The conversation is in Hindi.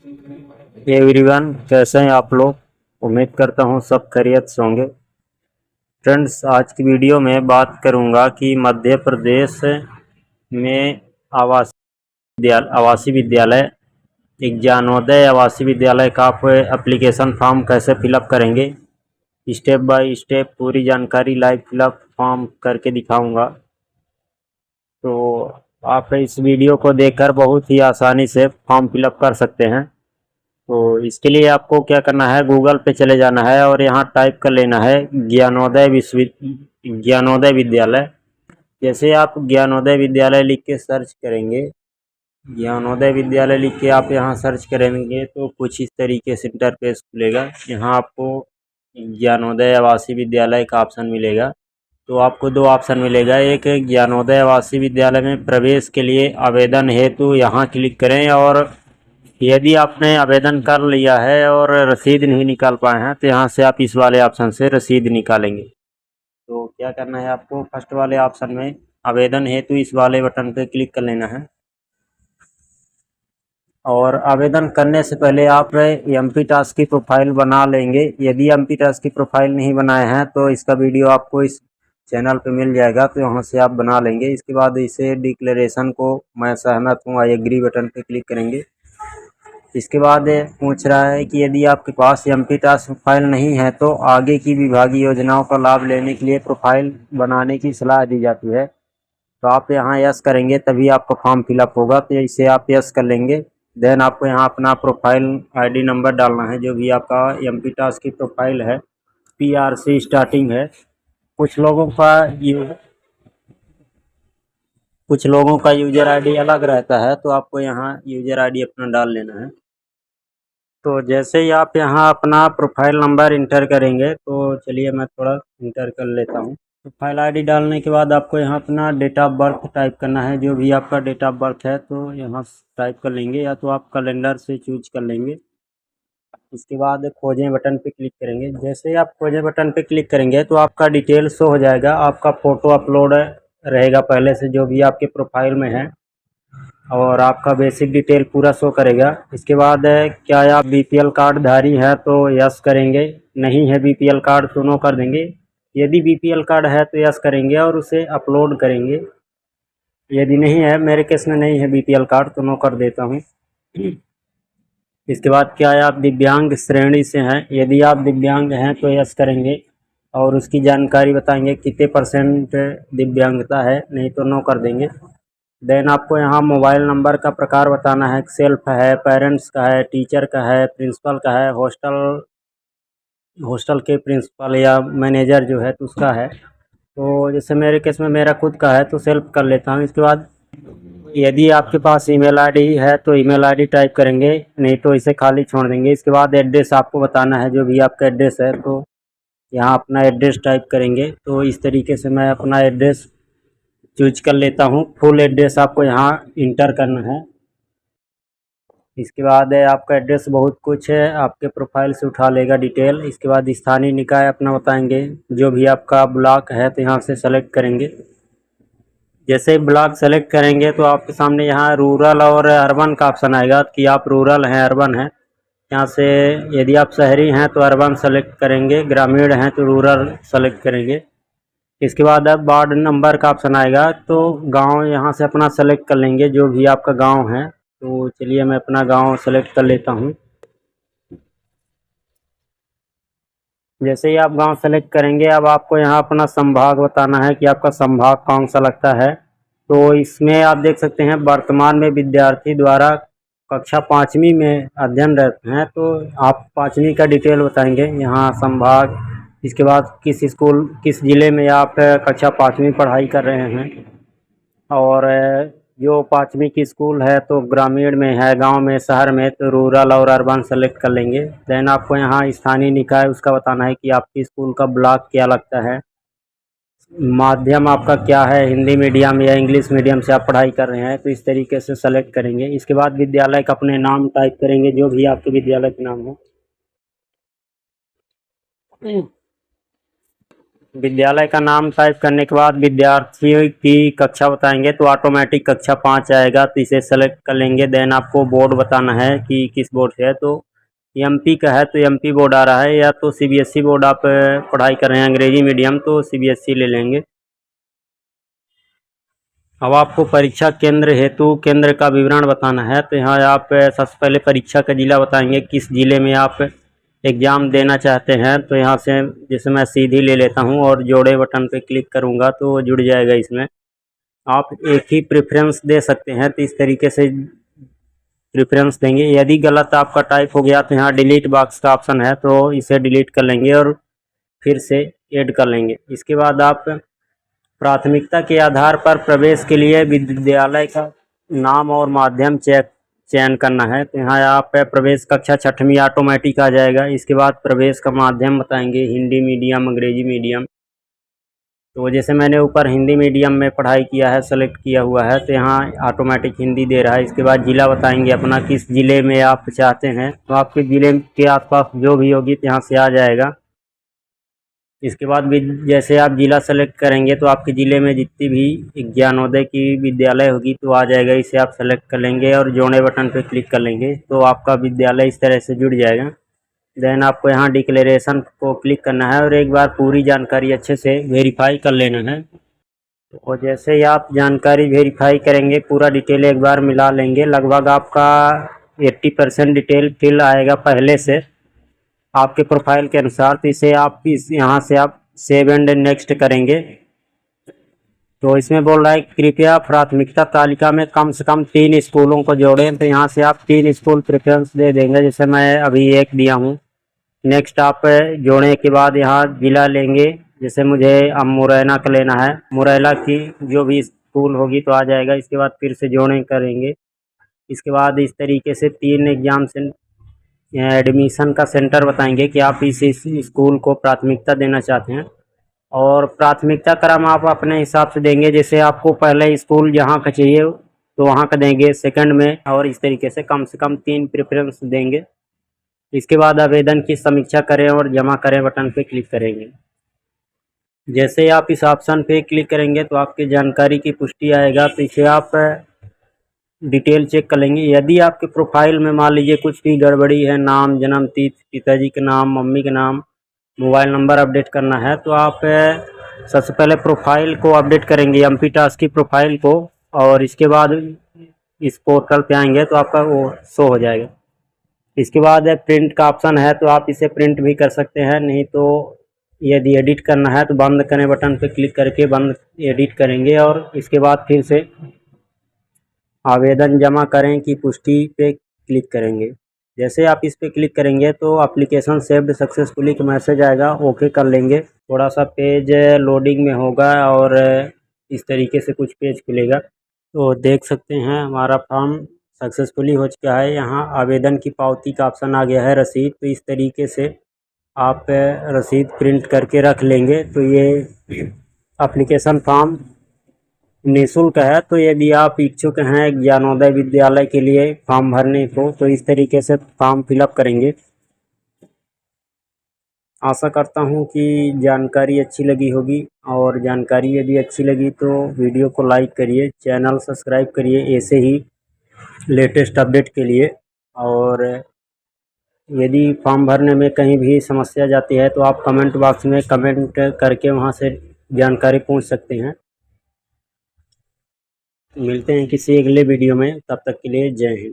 एवरीवन, कैसे हैं आप लोग। उम्मीद करता हूँ सब खैरियत से होंगे। फ्रेंड्स, आज की वीडियो में बात करूँगा कि मध्य प्रदेश में आवासीय विद्यालय एक ज्ञानोदय आवासीय विद्यालय का आप एप्लीकेशन फॉर्म कैसे फिलअप करेंगे, स्टेप बाय स्टेप पूरी जानकारी लाइव फिलअप फॉर्म करके दिखाऊंगा। तो आप इस वीडियो को देखकर बहुत ही आसानी से फॉर्म फिलअप कर सकते हैं। तो इसके लिए आपको क्या करना है, गूगल पे चले जाना है और यहाँ टाइप कर लेना है ज्ञानोदय विद्यालय। जैसे आप ज्ञानोदय विद्यालय लिख के सर्च करेंगे, ज्ञानोदय विद्यालय लिख के आप यहाँ सर्च करेंगे तो कुछ इस तरीके से इंटरफेस खुलेगा। यहाँ आपको ज्ञानोदय आवासीय विद्यालय का ऑप्शन मिलेगा। तो आपको दो ऑप्शन मिलेगा, एक ज्ञानोदय आवासीय विद्यालय में प्रवेश के लिए आवेदन हेतु यहाँ क्लिक करें, और यदि आपने आवेदन कर लिया है और रसीद नहीं निकाल पाए हैं तो यहाँ से आप इस वाले ऑप्शन से रसीद निकालेंगे। तो क्या करना है, आपको फर्स्ट वाले ऑप्शन में आवेदन हेतु इस वाले बटन पे क्लिक कर लेना है। और आवेदन करने से पहले आप एमपी टास्क की प्रोफाइल बना लेंगे। यदि एमपी टास्क की प्रोफाइल नहीं बनाए हैं तो इसका वीडियो आपको इस चैनल पे मिल जाएगा, तो यहाँ से आप बना लेंगे। इसके बाद इसे डिक्लेरेशन को मैं सहमत हूँ आई एग्री बटन पे क्लिक करेंगे। इसके बाद पूछ रहा है कि यदि आपके पास एमपी टास्क प्रोफाइल नहीं है तो आगे की विभागीय योजनाओं का लाभ लेने के लिए प्रोफाइल बनाने की सलाह दी जाती है। तो आप यहाँ यस करेंगे तभी आपका फॉर्म फिलअप होगा, तो इसे आप यस कर लेंगे। देन आपको यहाँ अपना प्रोफाइल आईडी नंबर डालना है, जो भी आपका एमपी टास्क की प्रोफाइल है, पीआरसी स्टार्टिंग है। कुछ लोगों का यूजर आईडी अलग रहता है, तो आपको यहाँ यूजर आईडी अपना डाल लेना है। तो जैसे ही आप यहाँ अपना प्रोफाइल नंबर इंटर करेंगे, तो चलिए मैं थोड़ा इंटर कर लेता हूँ। प्रोफाइल आईडी डालने के बाद आपको यहाँ अपना डेट ऑफ बर्थ टाइप करना है, जो भी आपका डेट ऑफ बर्थ है तो यहाँ टाइप कर लेंगे, या तो आप कैलेंडर से चूज कर लेंगे। इसके बाद खोजें बटन पे क्लिक करेंगे। जैसे ही आप खोजें बटन पे क्लिक करेंगे तो आपका डिटेल शो हो जाएगा। आपका फ़ोटो अपलोड रहेगा पहले से जो भी आपके प्रोफाइल में है, और आपका बेसिक डिटेल पूरा शो करेगा। इसके बाद क्या आप बीपीएल कार्ड धारी है तो यस करेंगे, नहीं है बीपीएल कार्ड तो नो कर देंगे। यदि बीपीएल कार्ड है तो यस करेंगे और उसे अपलोड करेंगे। यदि नहीं है, मेरे केस में नहीं है बीपीएल कार्ड तो नो कर देता हूँ। इसके बाद क्या आप दिव्यांग श्रेणी से हैं, यदि आप दिव्यांग हैं तो यस करेंगे और उसकी जानकारी बताएंगे कितने % दिव्यांगता है, नहीं तो नो कर देंगे। देन आपको यहाँ मोबाइल नंबर का प्रकार बताना है, सेल्फ है, पेरेंट्स का है, टीचर का है, प्रिंसिपल का है, हॉस्टल के प्रिंसिपल या मैनेजर जो है तो उसका है। तो जैसे मेरे केस में मेरा खुद का है तो सेल्फ कर लेता हूँ। इसके बाद यदि आपके पास ईमेल आईडी है तो ईमेल आईडी टाइप करेंगे, नहीं तो इसे खाली छोड़ देंगे। इसके बाद एड्रेस आपको बताना है, जो भी आपका एड्रेस है तो यहाँ अपना एड्रेस टाइप करेंगे। तो इस तरीके से मैं अपना एड्रेस चूज कर लेता हूँ। फुल एड्रेस आपको यहाँ इंटर करना है। इसके बाद आपका एड्रेस बहुत कुछ है, आपके प्रोफाइल से उठा लेगा डिटेल। इसके बाद स्थानीय निकाय अपना बताएंगे, जो भी आपका ब्लॉक है तो यहाँ से सेलेक्ट करेंगे। जैसे ब्लॉक सेलेक्ट करेंगे तो आपके सामने यहाँ रूरल और अर्बन का ऑप्शन आएगा कि आप रूरल हैं अर्बन हैं। यहाँ से यदि आप शहरी हैं तो अर्बन सेलेक्ट करेंगे, ग्रामीण हैं तो रूरल सेलेक्ट करेंगे। इसके बाद अब वार्ड नंबर का ऑप्शन आएगा, तो गांव यहाँ से अपना सेलेक्ट कर लेंगे, जो भी आपका गांव है। तो चलिए मैं अपना गांव सेलेक्ट कर लेता हूँ। जैसे ही आप गांव सेलेक्ट करेंगे, अब आपको यहाँ अपना संभाग बताना है कि आपका संभाग कौन सा लगता है। तो इसमें आप देख सकते हैं वर्तमान में विद्यार्थी द्वारा कक्षा 5वीं में अध्ययनरत हैं, तो आप 5वीं का डिटेल बताएंगे यहाँ संभाग। इसके बाद किस स्कूल किस ज़िले में आप कक्षा 5वीं पढ़ाई कर रहे हैं, और जो 5वीं की स्कूल है तो ग्रामीण में है, गांव में, शहर में, तो रूरल और अर्बन सेलेक्ट कर लेंगे। देन आपको यहाँ स्थानीय निकाय उसका बताना है कि आपकी स्कूल का ब्लॉक क्या लगता है, माध्यम आपका क्या है, हिंदी मीडियम या इंग्लिश मीडियम से आप पढ़ाई कर रहे हैं, तो इस तरीके से सेलेक्ट करेंगे। इसके बाद विद्यालय का अपने नाम टाइप करेंगे, जो भी आपके विद्यालय का नाम हो। विद्यालय का नाम टाइप करने के बाद विद्यार्थी की कक्षा बताएंगे तो ऑटोमेटिक कक्षा 5 आएगा, तो इसे सेलेक्ट कर लेंगे। देन आपको बोर्ड बताना है कि किस बोर्ड से है, तो एमपी का है तो एमपी बोर्ड आ रहा है, या तो सीबीएसई बोर्ड आप पढ़ाई कर रहे हैं अंग्रेजी मीडियम तो सीबीएसई ले लेंगे। अब आपको परीक्षा केंद्र हेतु केंद्र का विवरण बताना है, तो यहाँ आप सबसे पहले परीक्षा का जिला बताएंगे, किस जिले में आप एग्ज़ाम देना चाहते हैं। तो यहाँ से जैसे मैं सीधी ले लेता हूँ और जोड़े बटन पे क्लिक करूँगा तो जुड़ जाएगा। इसमें आप एक ही प्रेफरेंस दे सकते हैं, तो इस तरीके से प्रेफरेंस देंगे। यदि गलत आपका टाइप हो गया तो यहाँ डिलीट बॉक्स का ऑप्शन है, तो इसे डिलीट कर लेंगे और फिर से ऐड कर लेंगे। इसके बाद आप प्राथमिकता के आधार पर प्रवेश के लिए विद्यालय का नाम और माध्यम चयन करना है, तो यहाँ आप प्रवेश कक्षा 6वीं ऑटोमेटिक आ जाएगा। इसके बाद प्रवेश का माध्यम बताएंगे, हिंदी मीडियम, अंग्रेजी मीडियम। तो जैसे मैंने ऊपर हिंदी मीडियम में पढ़ाई किया है, सेलेक्ट किया हुआ है, तो यहाँ ऑटोमेटिक हिंदी दे रहा है। इसके बाद ज़िला बताएंगे अपना, किस ज़िले में आप चाहते हैं, तो आपके ज़िले के आसपास जो भी होगी तो यहाँ से आ जाएगा। इसके बाद भी जैसे आप ज़िला सेलेक्ट करेंगे तो आपके ज़िले में जितनी भी ज्ञानोदय की विद्यालय होगी तो आ जाएगा। इसे आप सेलेक्ट कर लेंगे और जोड़े बटन पर क्लिक कर लेंगे तो आपका विद्यालय इस तरह से जुड़ जाएगा। देन आपको यहाँ डिक्लेरेशन को क्लिक करना है और एक बार पूरी जानकारी अच्छे से वेरीफाई कर लेना है। और जैसे ही आप जानकारी वेरीफाई करेंगे, पूरा डिटेल एक बार मिला लेंगे, लगभग आपका 80% डिटेल फिल आएगा पहले से आपके प्रोफाइल के अनुसार। तो इसे आप यहाँ से आप सेव एंड नेक्स्ट करेंगे। तो इसमें बोल रहा है कृपया प्राथमिकता तालिका में कम से कम 3 स्कूलों को जोड़ें, तो यहाँ से आप 3 स्कूल प्रेफरेंस दे देंगे, जैसे मैं अभी एक दिया हूँ। नेक्स्ट आप जोड़ने के बाद यहाँ जिला लेंगे, जैसे मुझे अब मुरैना का लेना है, मुरैना की जो भी स्कूल होगी तो आ जाएगा। इसके बाद फिर से जोड़े करेंगे। इसके बाद इस तरीके से 3 एग्जाम से एडमिशन का सेंटर बताएंगे कि आप इस स्कूल को प्राथमिकता देना चाहते हैं, और प्राथमिकता क्रम आप अपने हिसाब से देंगे। जैसे आपको पहले स्कूल जहाँ का चाहिए तो वहाँ का देंगे, सेकंड में, और इस तरीके से कम 3 प्रेफरेंस देंगे। इसके बाद आवेदन की समीक्षा करें और जमा करें बटन पे क्लिक करेंगे। जैसे आप इस ऑप्शन पे क्लिक करेंगे तो आपकी जानकारी की पुष्टि आएगा, तो इसे आप डिटेल चेक कर लेंगे। यदि आपके प्रोफाइल में मान लीजिए कुछ भी गड़बड़ी है, नाम, जन्म तिथि, पिताजी के नाम, मम्मी के नाम, मोबाइल नंबर अपडेट करना है, तो आप सबसे पहले प्रोफाइल को अपडेट करेंगे, एमपी टास्क की प्रोफाइल को, और इसके बाद इस पोर्टल पे आएंगे तो आपका वो शो हो जाएगा। इसके बाद प्रिंट का ऑप्शन है, तो आप इसे प्रिंट भी कर सकते हैं, नहीं तो यदि एडिट करना है तो बंद करें बटन पे क्लिक करके बंद एडिट करेंगे, और इसके बाद फिर से आवेदन जमा करें की पुष्टि पे क्लिक करेंगे। जैसे आप इस पे क्लिक करेंगे तो एप्लीकेशन सेव्ड सक्सेसफुली का मैसेज आएगा, ओके कर लेंगे। थोड़ा सा पेज लोडिंग में होगा और इस तरीके से कुछ पेज खुलेगा, तो देख सकते हैं हमारा फॉर्म सक्सेसफुली हो चुका है। यहाँ आवेदन की पावती का ऑप्शन आ गया है, रसीद। तो इस तरीके से आप रसीद प्रिंट करके रख लेंगे। तो ये एप्लीकेशन फॉर्म निःशुल्क है, तो यदि आप इच्छुक हैं ज्ञानोदय विद्यालय के लिए फॉर्म भरने को तो इस तरीके से फॉर्म फिलअप करेंगे। आशा करता हूँ कि जानकारी अच्छी लगी होगी, और जानकारी यदि अच्छी लगी तो वीडियो को लाइक करिए, चैनल सब्सक्राइब करिए ऐसे ही लेटेस्ट अपडेट के लिए। और यदि फॉर्म भरने में कहीं भी समस्या जाती है तो आप कमेंट बॉक्स में कमेंट करके वहाँ से जानकारी पूछ सकते हैं। मिलते हैं किसी अगले वीडियो में, तब तक के लिए जय हिंद।